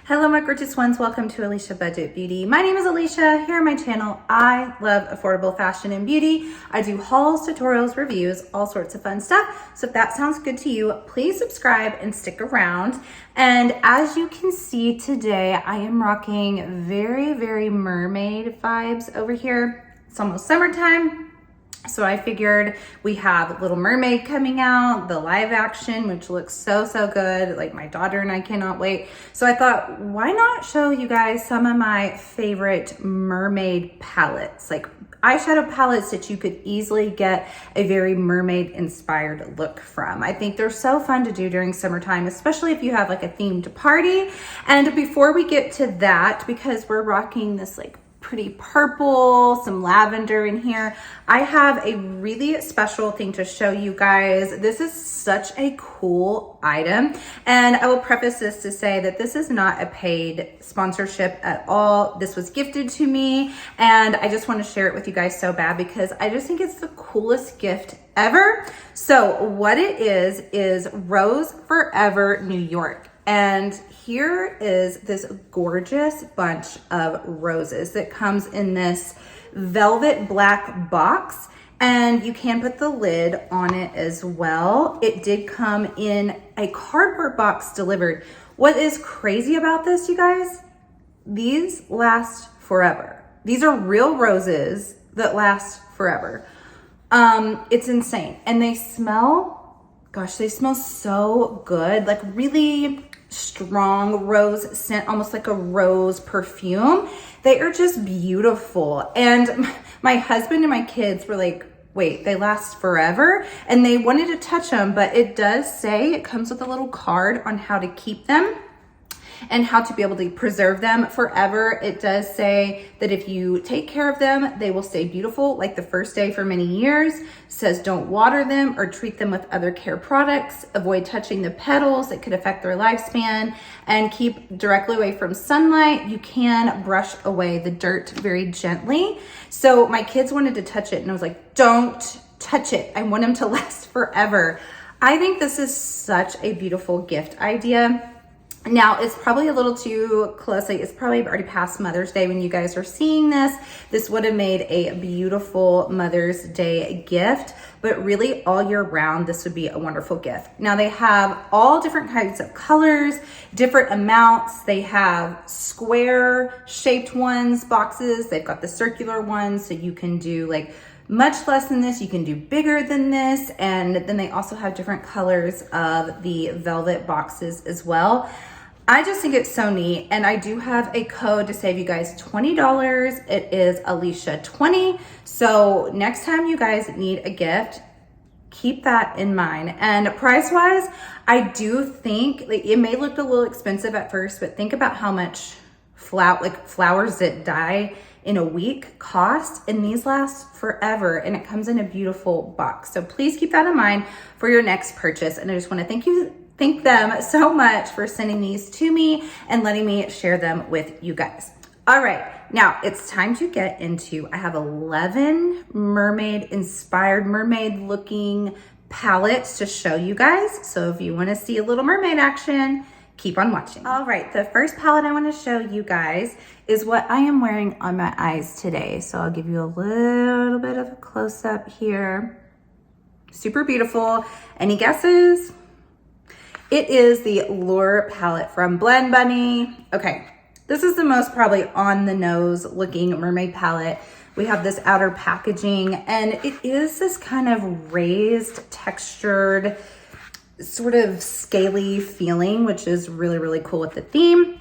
Hello my gorgeous ones, welcome to Alicia Budget Beauty. My name is Alicia. Here on my channel, I love affordable fashion and beauty. I do hauls, tutorials, reviews, all sorts of fun stuff. So if that sounds good to you, please subscribe and stick around. And as you can see today, I am rocking very mermaid vibes over here. It's almost summertime. So I figured we have Little Mermaid coming out, the live action, which looks so good. Like my daughter and I cannot wait. So I thought, why not show you guys some of my favorite mermaid palettes, like eyeshadow palettes that you could easily get a very mermaid inspired look from. I think they're so fun to do during summertime, especially if you have like a themed party. And before we get to that, because we're rocking this like pretty purple, some lavender in here, I have a really special thing to show you guys. This is such a cool item, and I will preface this to say that this is not a paid sponsorship at all. This was gifted to me, and I just want to share it with you guys so bad because I just think it's the coolest gift ever. So what it is Rose Forever New York. And here is this gorgeous bunch of roses that comes in this velvet black box, and you can put the lid on it as well. It did come in a cardboard box delivered. What is crazy about this, you guys? These last forever. These are real roses that last forever. It's insane. And they smell, gosh, they smell so good. Like really strong rose scent, almost like a rose perfume. They are just beautiful. And my husband and my kids were like, wait, they last forever? And they wanted to touch them, but it does say, it comes with a little card on how to keep them and how to be able to preserve them forever. It does say that if you take care of them, they will stay beautiful like the first day for many years. It says don't water them or treat them with other care products. Avoid touching the petals. It could affect their lifespan, and keep directly away from sunlight. You can brush away the dirt very gently. So my kids wanted to touch it, and I was like, don't touch it. I want them to last forever. I think this is such a beautiful gift idea. Now, it's probably a little too close. Like, it's probably already past Mother's Day when you guys are seeing this. This would have made a beautiful Mother's Day gift, but really all year round, this would be a wonderful gift. Now, they have all different kinds of colors, different amounts. They have square shaped ones, boxes. They've got the circular ones, so you can do like much less than this, you can do bigger than this. And then they also have different colors of the velvet boxes as well. I just think it's so neat, and I do have a code to save you guys $20. It is Alicia20. So next time you guys need a gift, keep that in mind. And price wise, I do think like, it may look a little expensive at first, but think about how much flowers that die in a week cost, and these last forever, and it comes in a beautiful box. So please keep that in mind for your next purchase. And I just want to thank them so much for sending these to me and letting me share them with you guys. All right, now it's time to get into, I have 11 mermaid inspired, mermaid looking palettes to show you guys. So if you want to see a Little Mermaid action, keep on watching. All right, the first palette I want to show you guys is what I am wearing on my eyes today. So I'll give you a little bit of a close-up here. Super beautiful. Any guesses? It is the Lure palette from Blend Bunny. Okay, this is the most probably on the nose looking mermaid palette. We have this outer packaging, and it is this kind of raised, textured, sort of scaly feeling, which is really cool with the theme.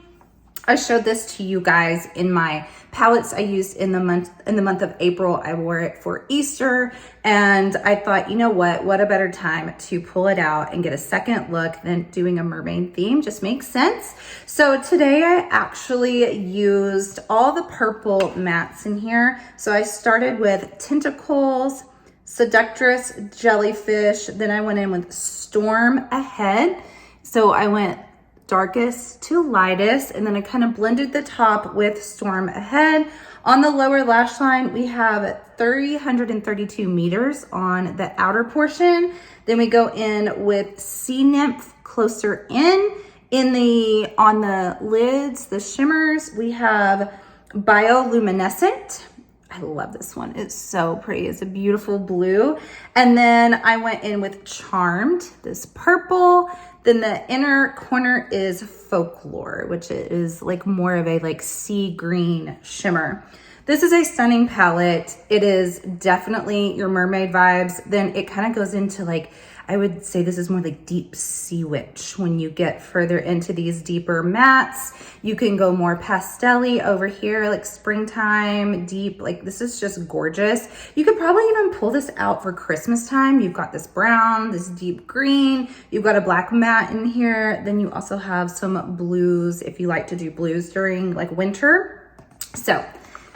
I showed this to you guys in my palettes I used in the month of April. I wore it for Easter, and I thought, you know what a better time to pull it out and get a second look than doing a mermaid theme. Just makes sense. So today I actually used all the purple mattes in here. So I started with Tentacles, Seductress, Jellyfish, then I went in with Storm Ahead. So I went darkest to lightest, and then I kind of blended the top with Storm Ahead. On the lower lash line, we have 332 meters on the outer portion. Then we go in with Sea Nymph Closer In, On the lids, the shimmers, we have Bioluminescent. I love this one. It's so pretty. It's a beautiful blue. And then I went in with Charmed, this purple. Then the inner corner is Folklore, which is like more of a like sea green shimmer. This is a stunning palette. It is definitely your mermaid vibes. Then it kind of goes into like, I would say this is more like deep sea witch. When you get further into these deeper mattes, you can go more pastel-y over here, like springtime, deep, like this is just gorgeous. You could probably even pull this out for Christmas time. You've got this brown, this deep green, you've got a black matte in here. Then you also have some blues if you like to do blues during like winter. So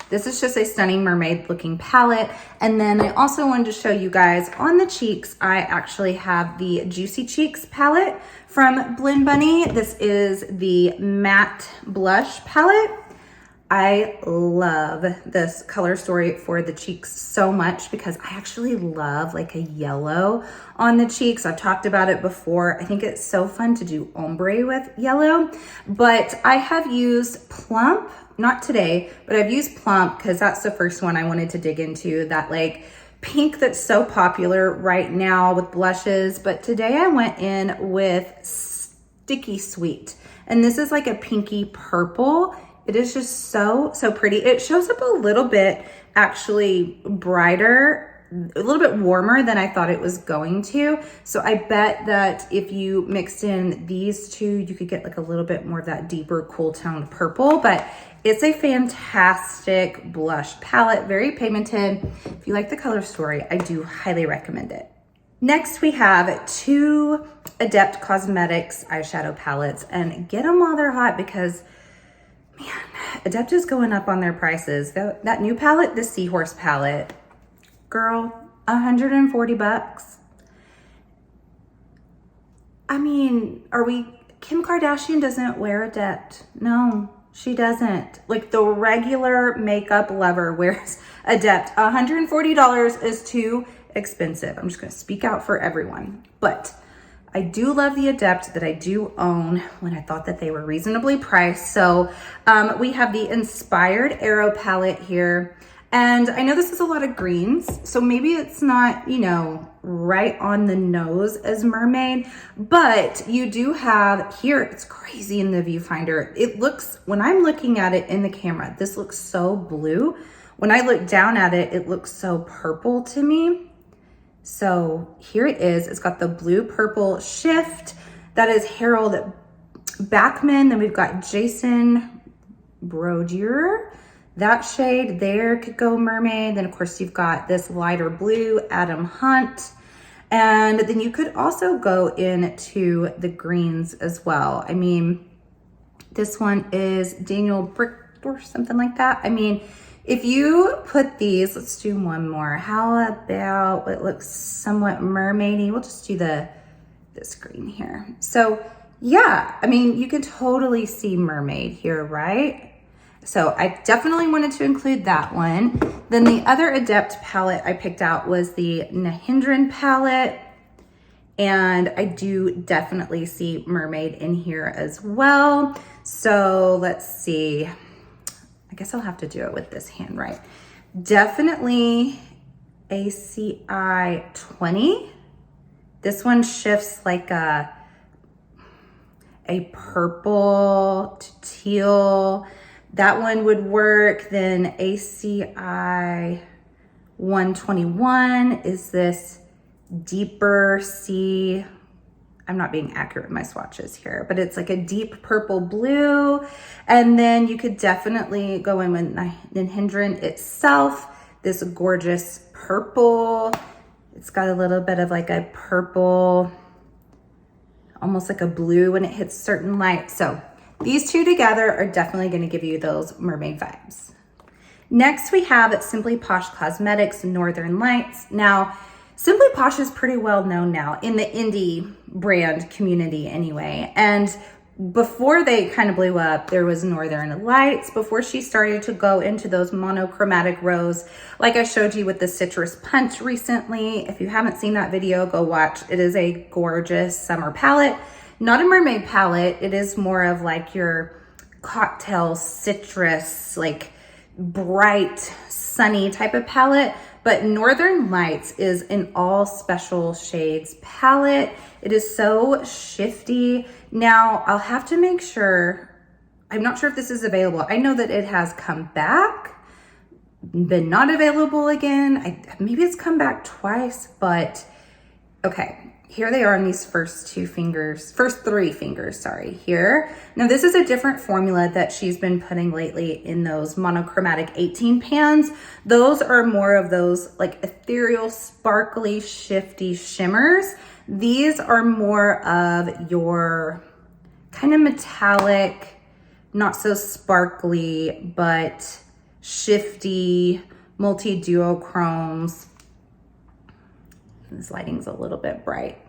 this is just a stunning mermaid looking palette. And then I also wanted to show you guys on the cheeks, I actually have the Juicy Cheeks palette from Blend Bunny. This is the matte blush palette. I love this color story for the cheeks so much because I actually love like a yellow on the cheeks. I've talked about it before. I think it's so fun to do ombre with yellow, but I have used Plump, not today, but I've used Plump because that's the first one I wanted to dig into, that like pink that's so popular right now with blushes. But today I went in with Sticky Sweet, and this is like a pinky purple. It is just so pretty. It shows up a little bit actually brighter, a little bit warmer than I thought it was going to. So I bet that if you mixed in these two, you could get like a little bit more of that deeper cool toned purple. But it's a fantastic blush palette, very pigmented. If you like the color story, I do highly recommend it. Next, we have two Adept Cosmetics eyeshadow palettes, and get them while they're hot because man, Adept is going up on their prices. That new palette, the Seahorse palette, girl, 140 bucks. I mean, Kim Kardashian doesn't wear Adept. No, she doesn't. Like the regular makeup lover wears Adept. $140 is too expensive. I'm just gonna speak out for everyone. But I do love the Adept that I do own when I thought that they were reasonably priced. So we have the Inspired Arrow palette here. And I know this is a lot of greens, so maybe it's not, you know, right on the nose as mermaid, but you do have here, it's crazy in the viewfinder. It looks, when I'm looking at it in the camera, this looks so blue. When I look down at it, it looks so purple to me. So here it is. It's got the blue purple shift. That is Harold Backman. Then we've got Jason Brodier. That shade there could go mermaid. Then of course you've got this lighter blue, Adam Hunt. And then you could also go into the greens as well. I mean, this one is Daniel Brick or something like that. I mean, if you put these, let's do one more. How about what looks somewhat mermaidy? We'll just do this green here. So yeah, I mean, you can totally see mermaid here, right? So I definitely wanted to include that one. Then the other Adept palette I picked out was the Nahindran palette. And I do definitely see mermaid in here as well. So let's see. I guess I'll have to do it with this hand, right? Definitely ACI 20. This one shifts like a purple to teal. That one would work. Then ACI 121 is this deeper sea. I'm not being accurate with my swatches here, but it's like a deep purple blue. And then you could definitely go in with Nahindran itself, this gorgeous purple. It's got a little bit of like a purple, almost like a blue when it hits certain light. So these two together are definitely going to give you those mermaid vibes. Next, we have Simply Posh Cosmetics Northern Lights. Now, Simply Posh is pretty well known now in the indie brand community anyway. And before they kind of blew up, there was Northern Lights before she started to go into those monochromatic rose, like I showed you with the Citrus Punch recently. If you haven't seen that video, go watch. It is a gorgeous summer palette. not a mermaid palette. It is more of like your cocktail citrus, like bright, sunny type of palette. But Northern Lights is an all special shades palette. It is so shifty. Now, I'll have to make sure, I'm not sure if this is available. I know that it has come back, been not available again. Maybe it's come back twice, but okay. Here they are on these first three fingers, sorry, here. Now this is a different formula that she's been putting lately in those monochromatic 18 pans. Those are more of those like ethereal, sparkly, shifty shimmers. These are more of your kind of metallic, not so sparkly, but shifty, multi-duochromes. This lighting's a little bit bright,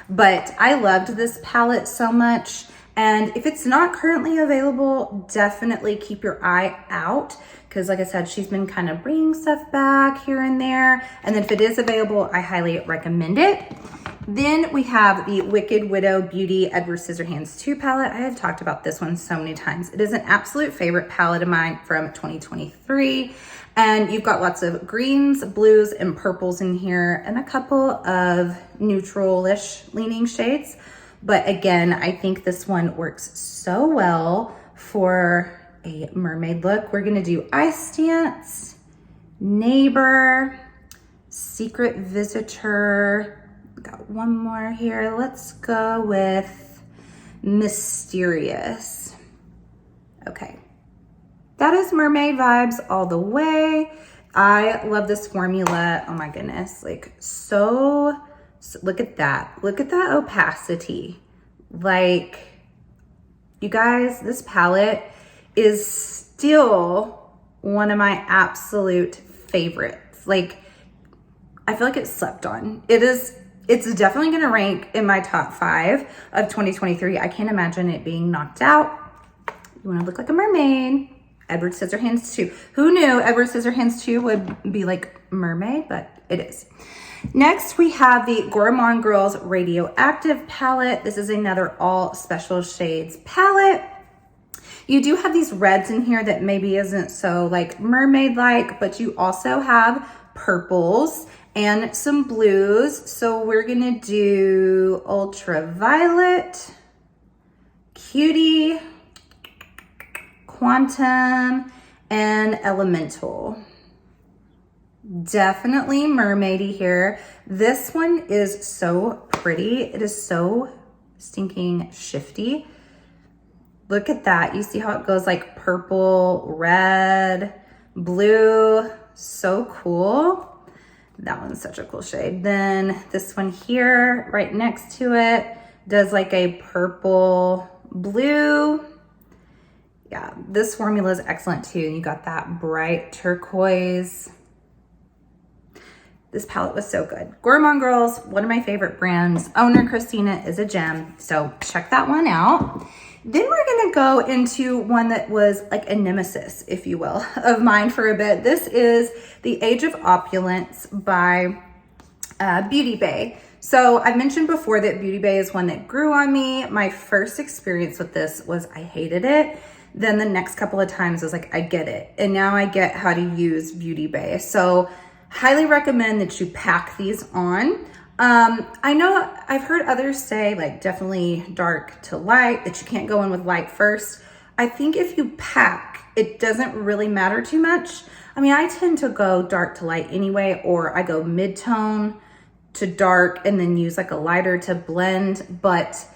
but I loved this palette so much. And if it's not currently available, definitely keep your eye out, because like I said, she's been kind of bringing stuff back here and there. And then if it is available, I highly recommend it. Then we have the Wicked Widow Beauty Edward Scissorhands 2 palette. I have talked about this one so many times. It is an absolute favorite palette of mine from 2023. And you've got lots of greens, blues, and purples in here, and a couple of neutral-ish leaning shades. But again, I think this one works so well for a mermaid look. We're gonna do Eye Stance, Neighbor, Secret Visitor. Got one more here. Let's go with Mysterious. Okay. That is mermaid vibes all the way. I love this formula. Oh my goodness, like so look at that. Look at that opacity. Like, you guys, this palette is still one of my absolute favorites. Like, I feel like it's slept on. It's definitely gonna rank in my top 5 of 2023. I can't imagine it being knocked out. You wanna look like a mermaid? Edward Scissorhands 2. Who knew Edward Scissorhands 2 would be like mermaid, but it is. Next, we have the Gourmand Girls Radioactive palette. This is another all special shades palette. You do have these reds in here that maybe isn't so like mermaid-like, but you also have purples and some blues. So we're gonna do Ultraviolet, Cutie, Quantum, and Elemental. Definitely mermaidy here. This one is so pretty. It is so stinking shifty. Look at that. You see how it goes like purple, red, blue. So cool. That one's such a cool shade. Then this one here, right next to it, does like a purple, blue. Yeah, this formula is excellent too. You got that bright turquoise. This palette was so good. Gourmand Girls, one of my favorite brands. Owner Christina is a gem, so check that one out. Then we're gonna go into one that was like a nemesis, if you will, of mine for a bit. This is The Age of Opulence by Beauty Bay. So I mentioned before that Beauty Bay is one that grew on me. My first experience with this was I hated it. Then the next couple of times I was like, I get it. And now I get how to use Beauty Bay. So highly recommend that you pack these on. I know I've heard others say like definitely dark to light, that you can't go in with light first. I think if you pack, it doesn't really matter too much. I mean, I tend to go dark to light anyway, or I go mid-tone to dark and then use like a lighter to blend. But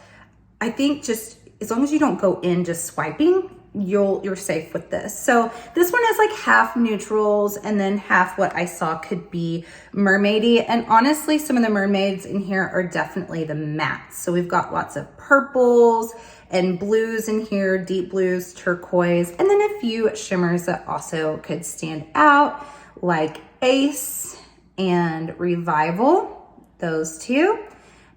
I think just as long as you don't go in just swiping, you're safe with this. So this one is like half neutrals and then half what I saw could be mermaidy. And honestly, some of the mermaids in here are definitely the mattes. So we've got lots of purples and blues in here, deep blues, turquoise, and then a few shimmers that also could stand out, like Ace and Revival, those two.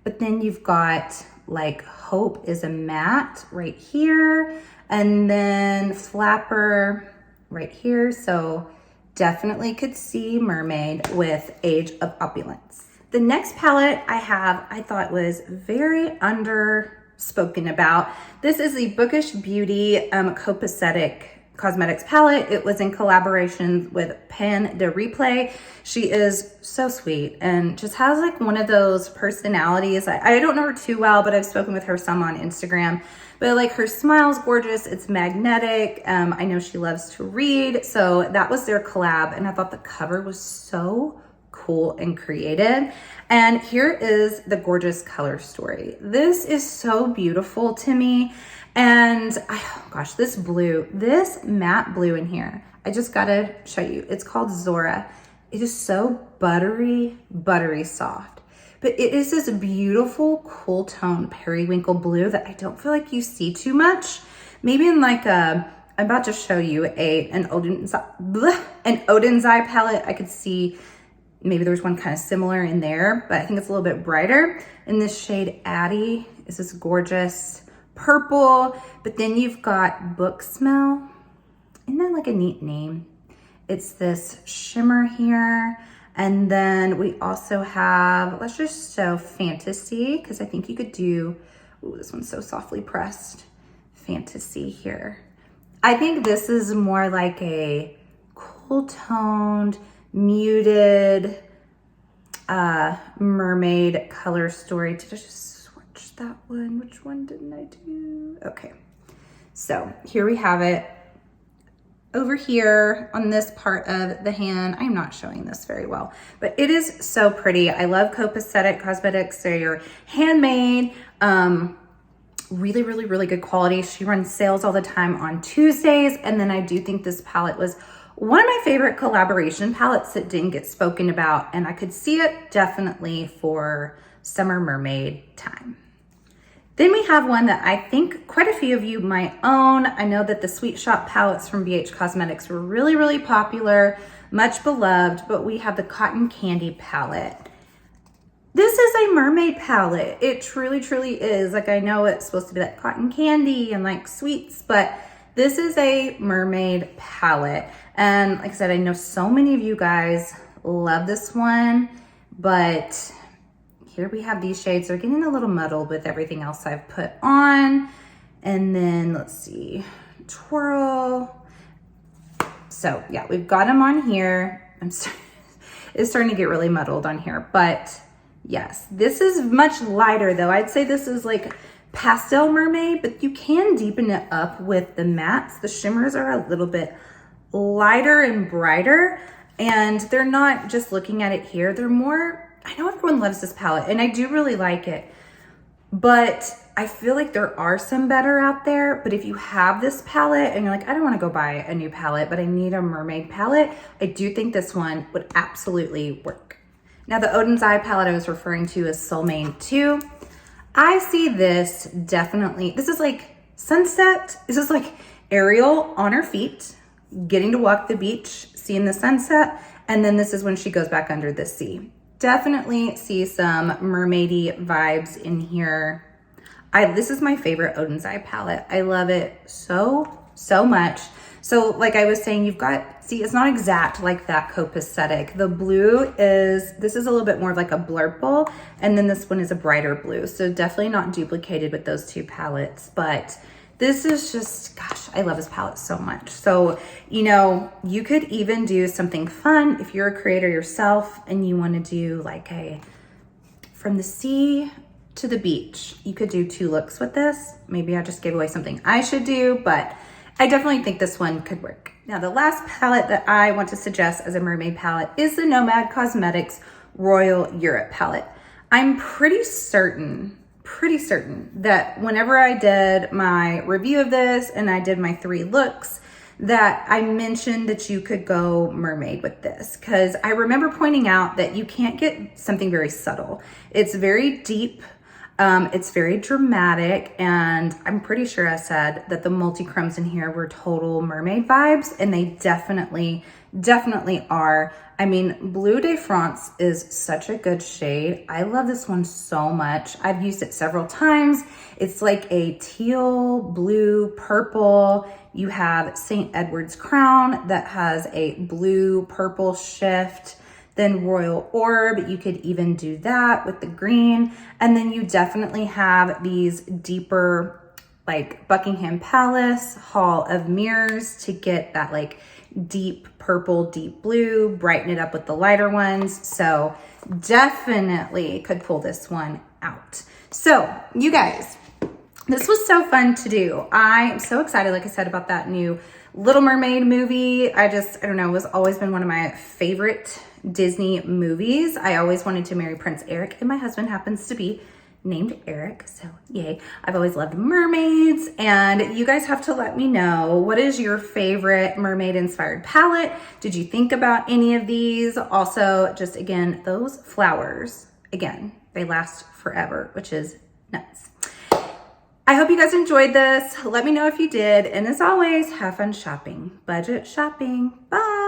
But then you've got like Hope is a matte right here, and then Flapper right here. So definitely could see mermaid with Age of Opulence. The next palette I thought was very spoken about. This is the Bookish Beauty Copacetic Cosmetics palette. It was in collaboration with Pan de Replay. She is so sweet and just has like one of those personalities. I don't know her too well, but I've spoken with her some on Instagram. But like her smile's gorgeous, it's magnetic. I know she loves to read. So that was their collab and I thought the cover was so cool and creative. And here is the gorgeous color story. This is so beautiful to me. And oh gosh, this matte blue in here, I just gotta show you. It's called Zora. It is so buttery, buttery soft. But it is this beautiful, cool tone periwinkle blue that I don't feel like you see too much. Maybe in like I'm about to show you an Odin's Eye palette. I could see maybe there's one kind of similar in there, but I think it's a little bit brighter. In this shade Addie is this gorgeous purple, but then you've got Book Smell. Isn't that like a neat name? It's this shimmer here. And then we also have, let's just show Fantasy, because I think you could do, ooh, this one's so softly pressed, Fantasy here. I think this is more like a cool toned, muted mermaid color story. Did I just switch that one? Which one didn't I do? Okay, so here we have it. Over here on this part of the hand, I'm not showing this very well, but it is so pretty. I love Copacetic Cosmetics. They're handmade, really, really, really good quality. She runs sales all the time on Tuesdays. And then I do think this palette was one of my favorite collaboration palettes that didn't get spoken about. And I could see it definitely for summer mermaid time. Then we have one that I think quite a few of you might own. I know that the Sweet Shop palettes from BH Cosmetics were really, really popular, much beloved, but we have the Cotton Candy palette. This is a mermaid palette. It truly, truly is. Like, I know it's supposed to be like cotton candy and like sweets, but this is a mermaid palette. And like I said, I know so many of you guys love this one, but here we have these shades. They're getting a little muddled with everything else I've put on. And then let's see, twirl. So yeah, we've got them on here. It's starting to get really muddled on here, but yes, this is much lighter though. I'd say this is like pastel mermaid, but you can deepen it up with the mattes. The shimmers are a little bit lighter and brighter, and they're not just looking at it here. They're more, I know everyone loves this palette and I do really like it, but I feel like there are some better out there. But if you have this palette and you're like, I don't want to go buy a new palette, but I need a mermaid palette, I do think this one would absolutely work. Now the Odin's Eye palette I was referring to is Soulmane 2. I see this definitely, this is like sunset. This is like Ariel on her feet, getting to walk the beach, seeing the sunset. And then this is when she goes back under the sea. Definitely see some mermaidy vibes in here. This is my favorite Odin's Eye palette. I love it so, so much. So like I was saying, you've got, see, it's not exact like that Copacetic. The blue is, this is a little bit more of like a blurple, and then this one is a brighter blue. So definitely not duplicated with those two palettes, but this is just, gosh, I love this palette so much. So, you know, you could even do something fun if you're a creator yourself and you want to do like a from the sea to the beach. You could do 2 looks with this. Maybe I just gave away something I should do, but I definitely think this one could work. Now, the last palette that I want to suggest as a mermaid palette is the Nomad Cosmetics Royal Europe palette. I'm pretty certain that whenever I did my review of this and I did my 3 looks, that I mentioned that you could go mermaid with this, because I remember pointing out that you can't get something very subtle. It's very deep, it's very dramatic, and I'm pretty sure I said that the multi-chromes in here were total mermaid vibes, and they definitely are. I mean, Bleu de France is such a good shade. I love this one so much. I've used it several times. It's like a teal, blue, purple. You have St. Edward's Crown that has a blue, purple shift. than Royal Orb. You could even do that with the green. And then you definitely have these deeper, like Buckingham Palace Hall of Mirrors to get that like deep purple, deep blue, brighten it up with the lighter ones. So definitely could pull this one out. So you guys, this was so fun to do. I'm so excited, like I said, about that new Little Mermaid movie. I don't know, it was always been one of my favorite Disney movies. I always wanted to marry Prince Eric, and my husband happens to be named Eric, so yay. I've always loved mermaids, and you guys have to let me know, what is your favorite mermaid inspired palette? Did you think about any of these? Also, just again, those flowers, again, they last forever, which is nuts. I hope you guys enjoyed this. Let me know if you did, and as always, have fun shopping. Budget shopping. Bye.